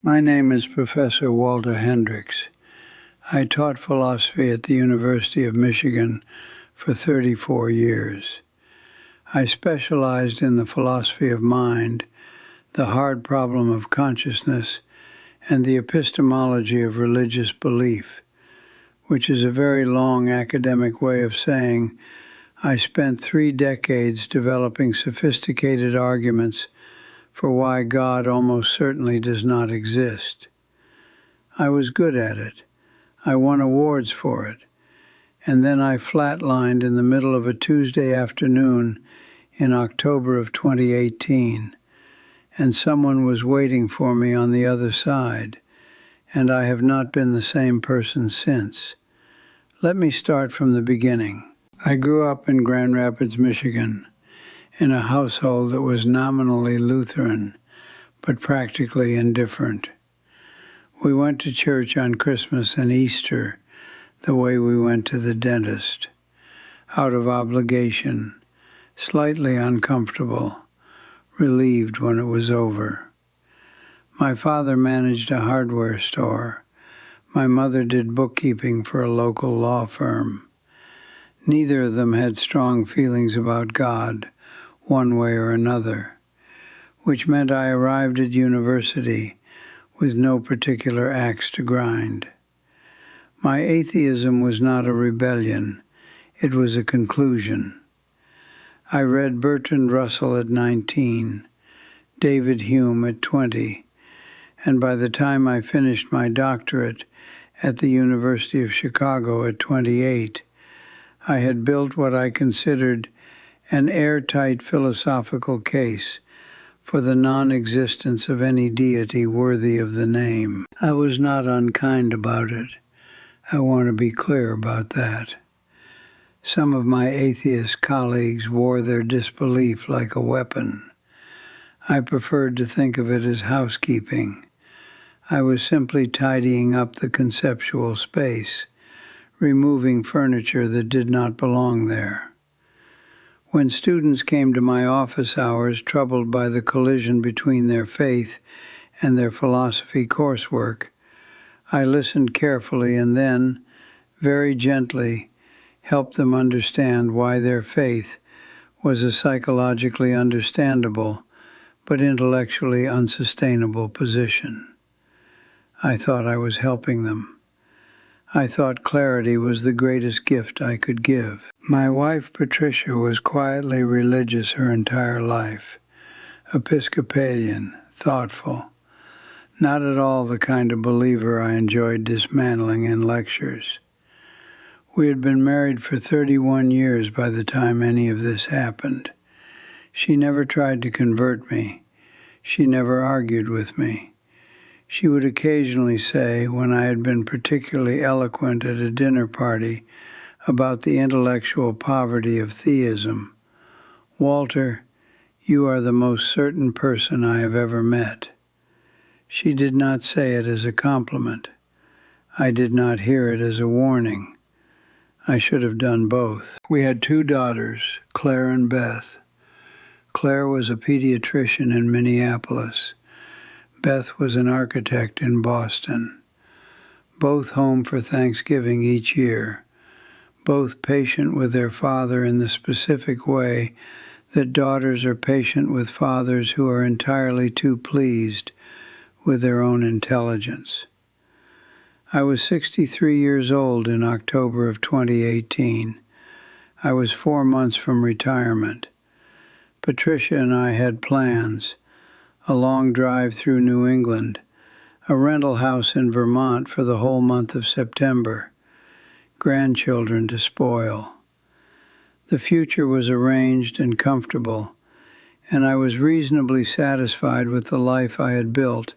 My name is Professor Walter Hendricks. I taught philosophy at the University of Michigan for 34 years. I specialized in the philosophy of mind, the hard problem of consciousness, and the epistemology of religious belief, which is a very long academic way of saying I spent 3 decades developing sophisticated arguments for why God almost certainly does not exist. I was good at it. I won awards for it. And then I flatlined in the middle of a Tuesday afternoon in October of 2018, and someone was waiting for me on the other side, and I have not been the same person since. Let me start from the beginning. I grew up in Grand Rapids, Michigan, in a household that was nominally Lutheran, but practically indifferent. We went to church on Christmas and Easter the way we went to the dentist, out of obligation, slightly uncomfortable, relieved when it was over. My father managed a hardware store. My mother did bookkeeping for a local law firm. Neither of them had strong feelings about God, one way or another, which meant I arrived at university with no particular axe to grind. My atheism was not a rebellion, it was a conclusion. I read Bertrand Russell at 19, David Hume at 20, and by the time I finished my doctorate at the University of Chicago at 28, I had built what I considered an airtight philosophical case for the non-existence of any deity worthy of the name. I was not unkind about it. I want to be clear about that. Some of my atheist colleagues wore their disbelief like a weapon. I preferred to think of it as housekeeping. I was simply tidying up the conceptual space, removing furniture that did not belong there. When students came to my office hours troubled by the collision between their faith and their philosophy coursework, I listened carefully and then, very gently, helped them understand why their faith was a psychologically understandable but intellectually unsustainable position. I thought I was helping them. I thought clarity was the greatest gift I could give. My wife, Patricia, was quietly religious her entire life, Episcopalian, thoughtful, not at all the kind of believer I enjoyed dismantling in lectures. We had been married for 31 years by the time any of this happened. She never tried to convert me. She never argued with me. She would occasionally say, when I had been particularly eloquent at a dinner party about the intellectual poverty of theism, "Walter, you are the most certain person I have ever met." She did not say it as a compliment. I did not hear it as a warning. I should have done both. We had 2 daughters, Claire and Beth. Claire was a pediatrician in Minneapolis. Beth was an architect in Boston. Both home for Thanksgiving each year. Both patient with their father in the specific way that daughters are patient with fathers who are entirely too pleased with their own intelligence. I was 63 years old in October of 2018. I was 4 months from retirement. Patricia and I had plans: a long drive through New England, a rental house in Vermont for the whole month of September, grandchildren to spoil. The future was arranged and comfortable, and I was reasonably satisfied with the life I had built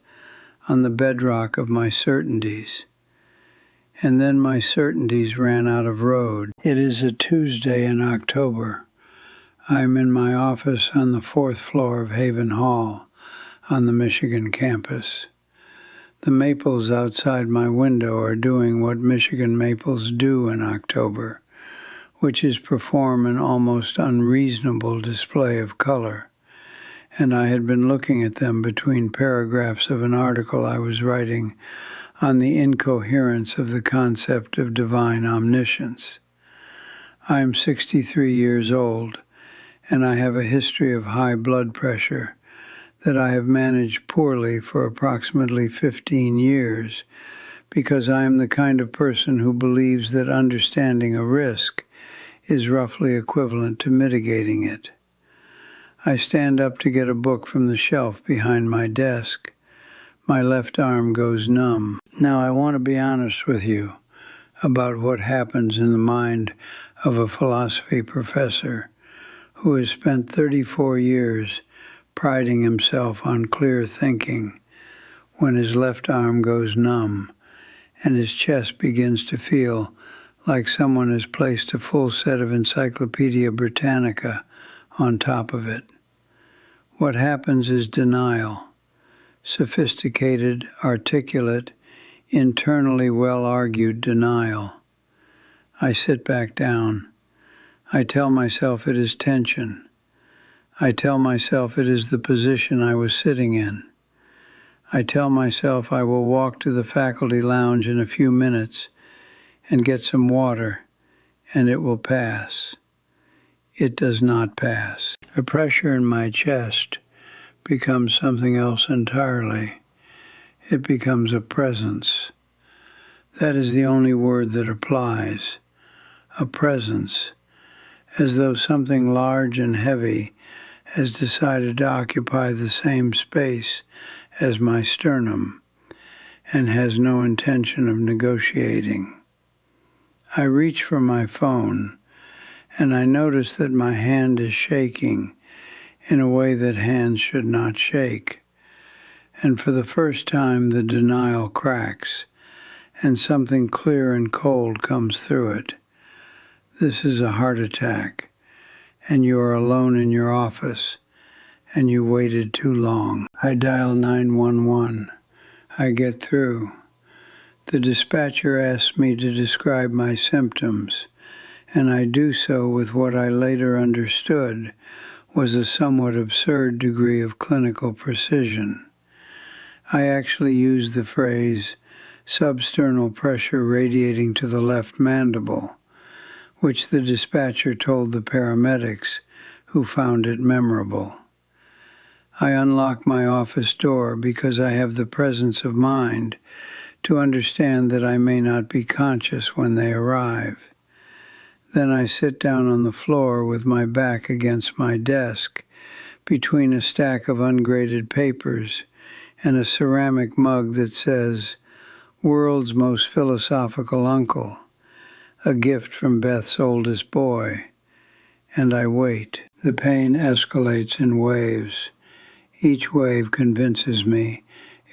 on the bedrock of my certainties. And then my certainties ran out of road. It is a Tuesday in October. I am in my office on the 4th floor of Haven Hall on the Michigan campus. The maples outside my window are doing what Michigan maples do in October, which is perform an almost unreasonable display of color, and I had been looking at them between paragraphs of an article I was writing on the incoherence of the concept of divine omniscience. I am 63 years old, and I have a history of high blood pressure that I have managed poorly for approximately 15 years because I am the kind of person who believes that understanding a risk is roughly equivalent to mitigating it. I stand up to get a book from the shelf behind my desk. My left arm goes numb. Now, I want to be honest with you about what happens in the mind of a philosophy professor who has spent 34 years priding himself on clear thinking when his left arm goes numb and his chest begins to feel like someone has placed a full set of Encyclopedia Britannica on top of it. What happens is denial, sophisticated, articulate, internally well-argued denial. I sit back down. I tell myself it is tension. I tell myself it is the position I was sitting in. I tell myself I will walk to the faculty lounge in a few minutes and get some water, and it will pass. It does not pass. The pressure in my chest becomes something else entirely. It becomes a presence. That is the only word that applies. A presence, as though something large and heavy has decided to occupy the same space as my sternum and has no intention of negotiating. I reach for my phone, and I notice that my hand is shaking in a way that hands should not shake. And for the first time, the denial cracks, and something clear and cold comes through it. This is a heart attack, and you are alone in your office, and you waited too long. I dial 911. I get through. The dispatcher asks me to describe my symptoms, and I do so with what I later understood was a somewhat absurd degree of clinical precision. I actually use the phrase substernal pressure radiating to the left mandible, which the dispatcher told the paramedics who found it memorable. I unlock my office door because I have the presence of mind to understand that I may not be conscious when they arrive. Then I sit down on the floor with my back against my desk, between a stack of ungraded papers and a ceramic mug that says, "World's Most Philosophical Uncle," a gift from Beth's oldest boy. And I wait. The pain escalates in waves. Each wave convinces me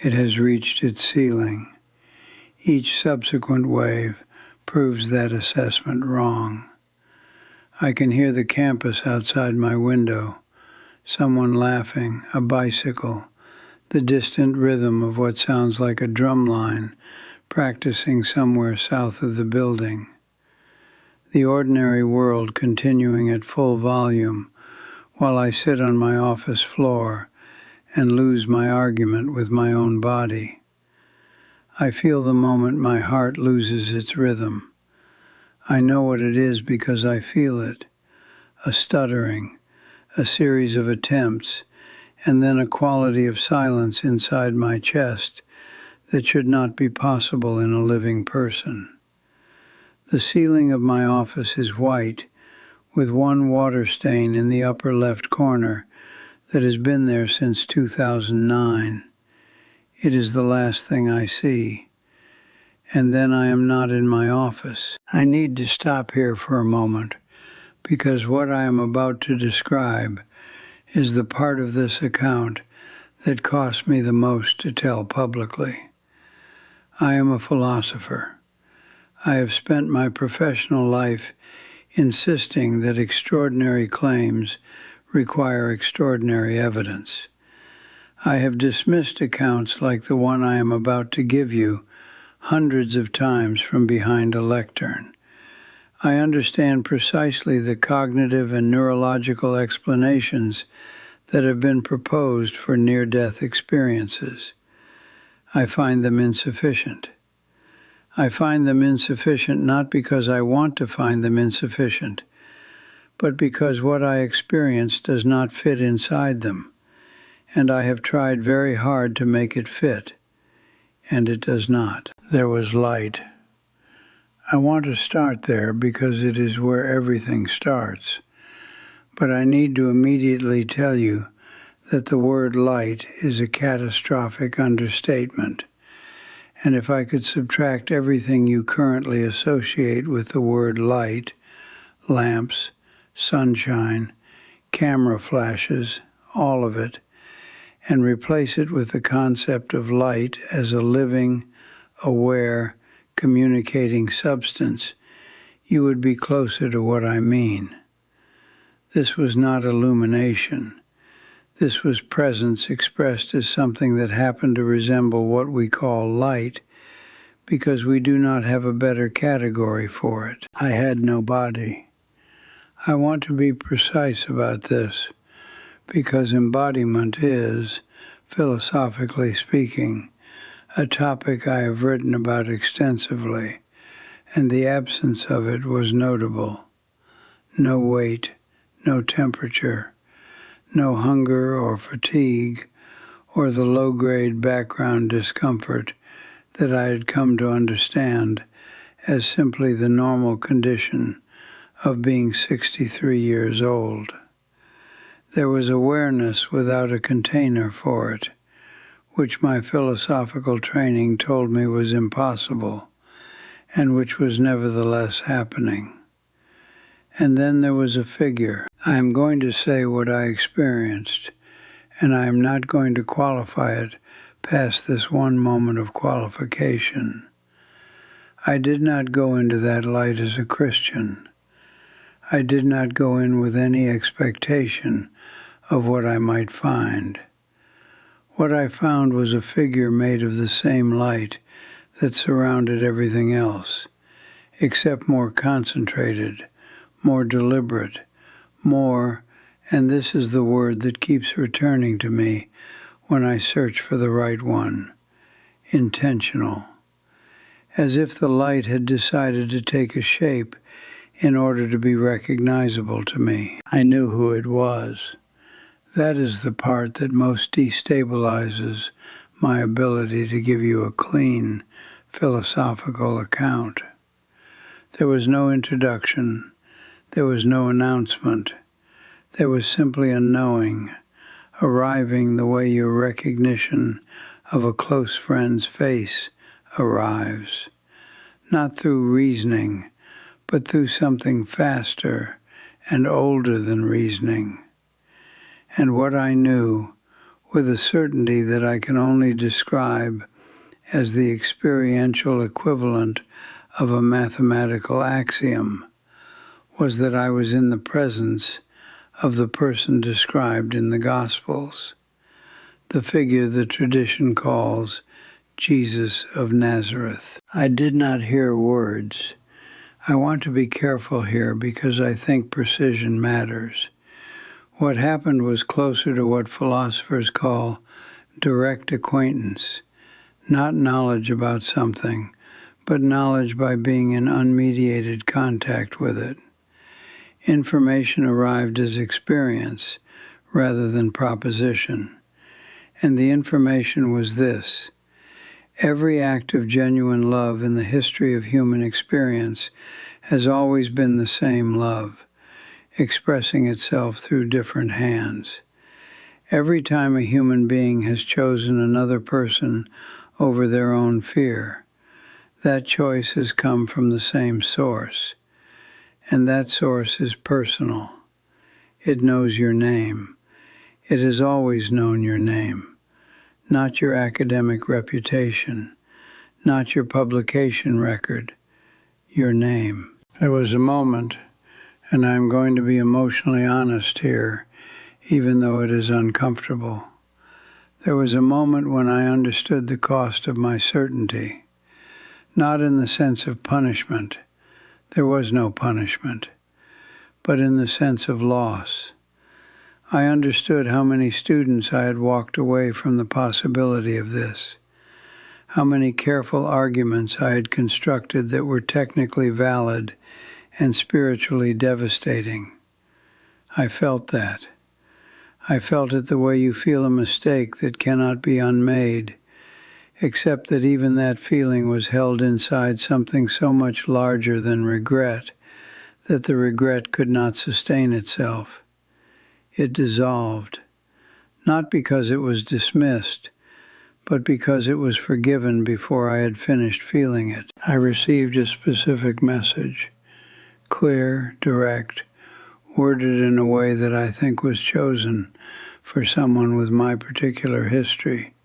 it has reached its ceiling. Each subsequent wave proves that assessment wrong. I can hear the campus outside my window, someone laughing, a bicycle, the distant rhythm of what sounds like a drum line practicing somewhere south of the building. The ordinary world continuing at full volume while I sit on my office floor and lose my argument with my own body. I feel the moment my heart loses its rhythm. I know what it is because I feel it, a stuttering, a series of attempts, and then a quality of silence inside my chest that should not be possible in a living person. The ceiling of my office is white, with one water stain in the upper left corner that has been there since 2009. It is the last thing I see. And then I am not in my office. I need to stop here for a moment, because what I am about to describe is the part of this account that cost me the most to tell publicly. I am a philosopher. I have spent my professional life insisting that extraordinary claims require extraordinary evidence. I have dismissed accounts like the one I am about to give you hundreds of times from behind a lectern. I understand precisely the cognitive and neurological explanations that have been proposed for near-death experiences. I find them insufficient. I find them insufficient not because I want to find them insufficient, but because what I experience does not fit inside them, and I have tried very hard to make it fit, and it does not. There was light. I want to start there because it is where everything starts. But I need to immediately tell you that the word light is a catastrophic understatement. And if I could subtract everything you currently associate with the word light, lamps, sunshine, camera flashes, all of it, and replace it with the concept of light as a living, aware, communicating substance, you would be closer to what I mean. This was not illumination. This was presence expressed as something that happened to resemble what we call light, because we do not have a better category for it. I had no body. I want to be precise about this, because embodiment is, philosophically speaking, a topic I have written about extensively, and the absence of it was notable. No weight, no temperature, no hunger or fatigue, or the low-grade background discomfort that I had come to understand as simply the normal condition of being 63 years old. There was awareness without a container for it, which my philosophical training told me was impossible, and which was nevertheless happening. And then there was a figure. I am going to say what I experienced, and I am not going to qualify it past this one moment of qualification. I did not go into that light as a Christian. I did not go in with any expectation of what I might find. What I found was a figure made of the same light that surrounded everything else, except more concentrated, more deliberate, more, and this is the word that keeps returning to me when I search for the right one, intentional. As if the light had decided to take a shape in order to be recognizable to me. I knew who it was. That is the part that most destabilizes my ability to give you a clean, philosophical account. There was no introduction. There was no announcement. There was simply a knowing, arriving the way your recognition of a close friend's face arrives, not through reasoning, but through something faster and older than reasoning. And what I knew, with a certainty that I can only describe as the experiential equivalent of a mathematical axiom, was that I was in the presence of the person described in the Gospels, the figure the tradition calls Jesus of Nazareth. I did not hear words. I want to be careful here because I think precision matters. What happened was closer to what philosophers call direct acquaintance, not knowledge about something, but knowledge by being in unmediated contact with it. Information arrived as experience rather than proposition, and the information was this: every act of genuine love in the history of human experience has always been the same love, expressing itself through different hands. Every time a human being has chosen another person over their own fear, that choice has come from the same source, and that source is personal. It knows your name. It has always known your name, not your academic reputation, not your publication record, your name. There was a moment, and I'm going to be emotionally honest here, even though it is uncomfortable. There was a moment when I understood the cost of my certainty, not in the sense of punishment. There was no punishment, but in the sense of loss. I understood how many students I had walked away from the possibility of this, how many careful arguments I had constructed that were technically valid and spiritually devastating. I felt that. I felt it the way you feel a mistake that cannot be unmade, except that even that feeling was held inside something so much larger than regret that the regret could not sustain itself. It dissolved, not because it was dismissed, but because it was forgiven before I had finished feeling it. I received a specific message, clear, direct, worded in a way that I think was chosen for someone with my particular history.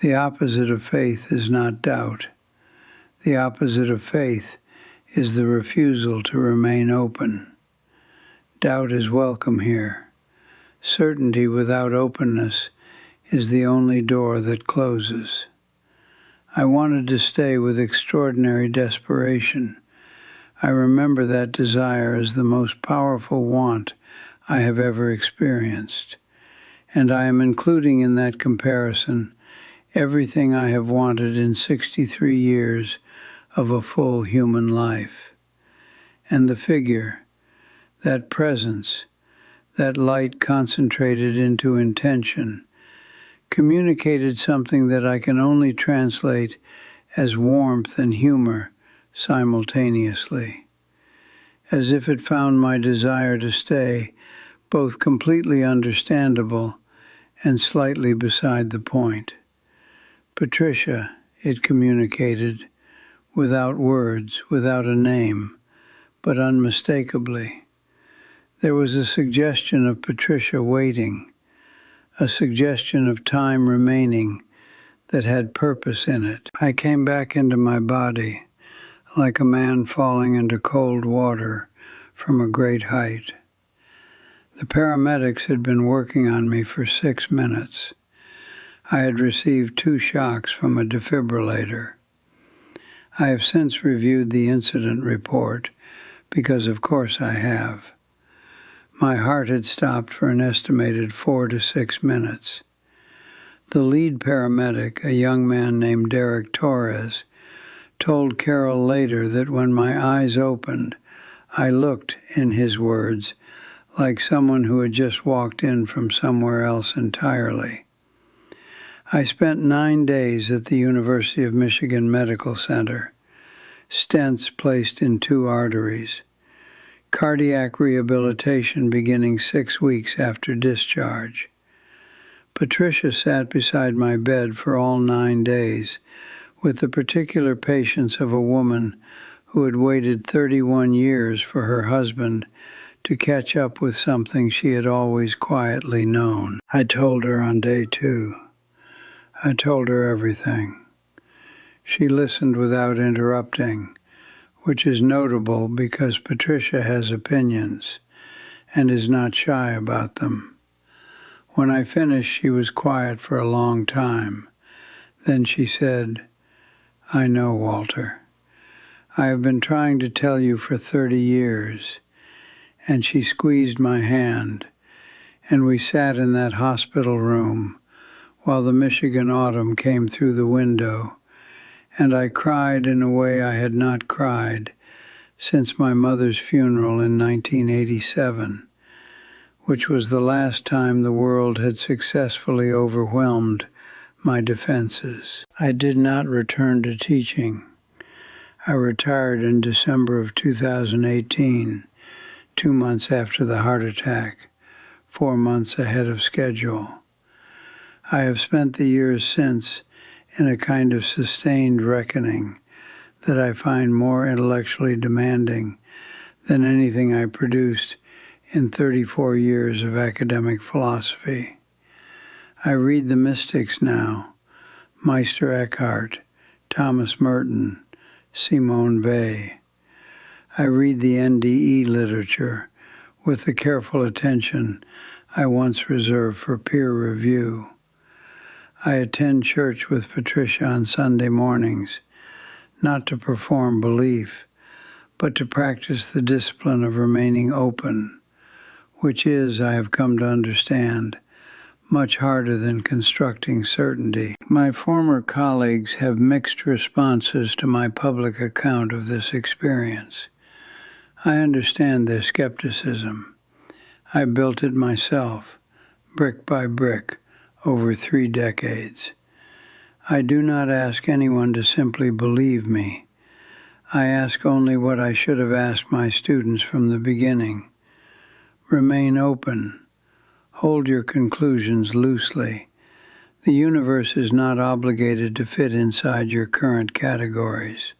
The opposite of faith is not doubt. The opposite of faith is the refusal to remain open. Doubt is welcome here. Certainty without openness is the only door that closes. I wanted to stay with extraordinary desperation. I remember that desire as the most powerful want I have ever experienced, and I am including in that comparison everything I have wanted in 63 years of a full human life. And the figure, that presence, that light concentrated into intention, communicated something that I can only translate as warmth and humor simultaneously, as if it found my desire to stay both completely understandable and slightly beside the point. Patricia, it communicated, without words, without a name, but unmistakably. There was a suggestion of Patricia waiting, a suggestion of time remaining that had purpose in it. I came back into my body like a man falling into cold water from a great height. The paramedics had been working on me for 6 minutes. I had received 2 shocks from a defibrillator. I have since reviewed the incident report, because of course I have. My heart had stopped for an estimated 4 to 6 minutes. The lead paramedic, a young man named Derek Torres, told Carol later that when my eyes opened, I looked, in his words, like someone who had just walked in from somewhere else entirely. I spent 9 days at the University of Michigan Medical Center, stents placed in 2 arteries, cardiac rehabilitation beginning 6 weeks after discharge. Patricia sat beside my bed for all 9 days with the particular patience of a woman who had waited 31 years for her husband to catch up with something she had always quietly known. I told her on day 2. I told her everything. She listened without interrupting, which is notable because Patricia has opinions and is not shy about them. When I finished, she was quiet for a long time. Then she said, "I know, Walter. I have been trying to tell you for 30 years. And she squeezed my hand, and we sat in that hospital room while the Michigan autumn came through the window, and I cried in a way I had not cried since my mother's funeral in 1987, which was the last time the world had successfully overwhelmed my defenses. I did not return to teaching. I retired in December of 2018, 2 months after the heart attack, 4 months ahead of schedule. I have spent the years since in a kind of sustained reckoning that I find more intellectually demanding than anything I produced in 34 years of academic philosophy. I read the mystics now, Meister Eckhart, Thomas Merton, Simone Weil. I read the NDE literature with the careful attention I once reserved for peer review. I attend church with Patricia on Sunday mornings, not to perform belief, but to practice the discipline of remaining open, which is, I have come to understand, much harder than constructing certainty. My former colleagues have mixed responses to my public account of this experience. I understand their skepticism. I built it myself, brick by brick, over 3 decades. I do not ask anyone to simply believe me. I ask only what I should have asked my students from the beginning. Remain open. Hold your conclusions loosely. The universe is not obligated to fit inside your current categories.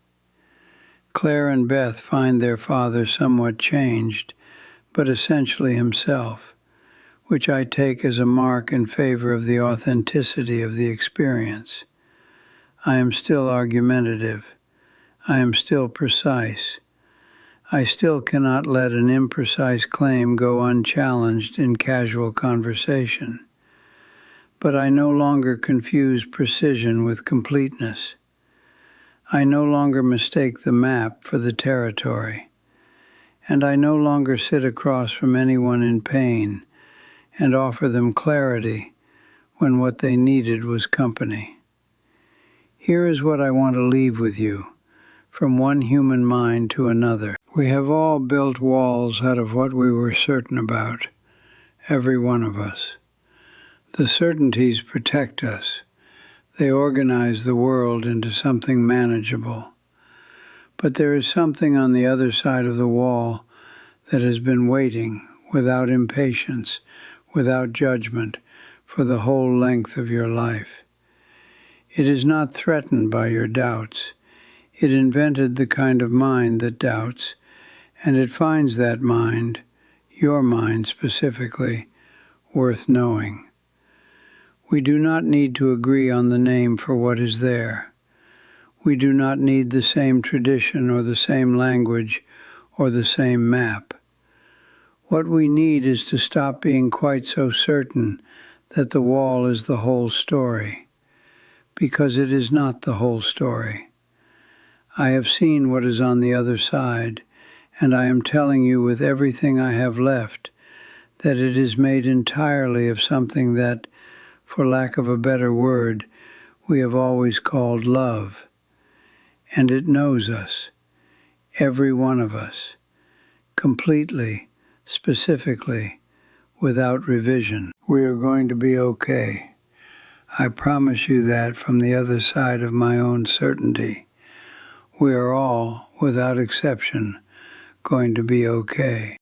Claire and Beth find their father somewhat changed, but essentially himself, which I take as a mark in favor of the authenticity of the experience. I am still argumentative. I am still precise. I still cannot let an imprecise claim go unchallenged in casual conversation. But I no longer confuse precision with completeness. I no longer mistake the map for the territory. And I no longer sit across from anyone in pain and offer them clarity when what they needed was company. Here is what I want to leave with you, from one human mind to another. We have all built walls out of what we were certain about, every one of us. The certainties protect us. They organize the world into something manageable. But there is something on the other side of the wall that has been waiting, without impatience, without judgment, for the whole length of your life. It is not threatened by your doubts. It invented the kind of mind that doubts, and it finds that mind, your mind specifically, worth knowing. We do not need to agree on the name for what is there. We do not need the same tradition or the same language or the same map. What we need is to stop being quite so certain that the wall is the whole story, because it is not the whole story. I have seen what is on the other side, and I am telling you with everything I have left that it is made entirely of something that, for lack of a better word, we have always called love. And it knows us, every one of us, completely, specifically, without revision. We are going to be okay. I promise you that from the other side of my own certainty. We are all, without exception, going to be okay.